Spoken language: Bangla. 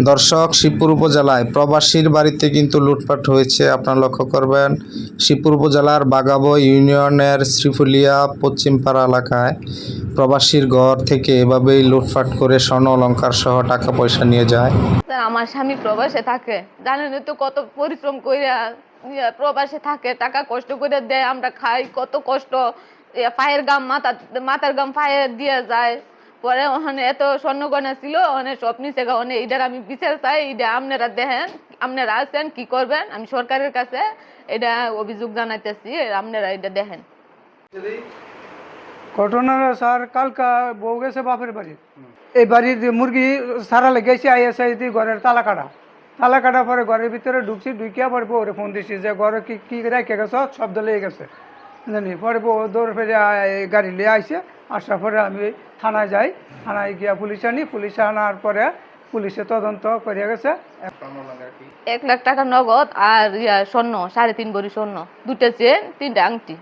দর্শক, শিবপুর উপজেলায় প্রবাসীর বাড়িতে কিন্তু লুটপাট হয়েছে। আপনারা লক্ষ্য করবেন, শিবপুর উপজেলার বাগাবো ইউনিয়নের শ্রীফুলিয়া পশ্চিমপাড়া এলাকায় প্রবাসীর ঘর থেকে এভাবেই লুটপাট করে স্বর্ণ অলংকার সহ টাকা পয়সা নিয়ে যায়। আমার স্বামী প্রবাসে থাকে, জানেন তো কত পরিশ্রম করে প্রবাসে থাকে, টাকা কষ্ট করে দেয়, আমরা খাই কত কষ্ট, পায়ের গাম মাথার গাম পায়ে দিয়ে যায়। পরে ওখানে এত স্বর্ণ গয়না ছিল, ওখানে সব নিচে ওখানে এটার আমি বিচার চাই। এটা আপনারা দেখেন, আপনারা আছেন কি করবেন, আমি সরকারের কাছে এটা অভিযোগ জানাইতেছি, আপনারা এটা দেখেন। ঘটনা স্যার, কালকা বউ গেছে বাপের বাড়ি, এই বাড়ির মুরগি সারা লেগেছে, আইএসআই ঘরের তালা কাটা পরে ঘরের ভিতরে ঢুকছি, ঢুকিয়া পরে বউরে ফোন দিচ্ছি যে ঘরে কি কি রেখে গেছ, শব্দ লেগে গেছে জানি। পরে বউ দৌড় ফেরে গাড়ি নিয়ে আইসে, আসার পরে আমি থানায় যাই, থানায় গিয়া পুলিশ আনি, পুলিশ আনার পরে পুলিশে তদন্ত করে গেছে। 1 লাখ টাকা নগদ আর স্বর্ণ 3.5 ভরি স্বর্ণ, 2টা চেন 3টা আংটি।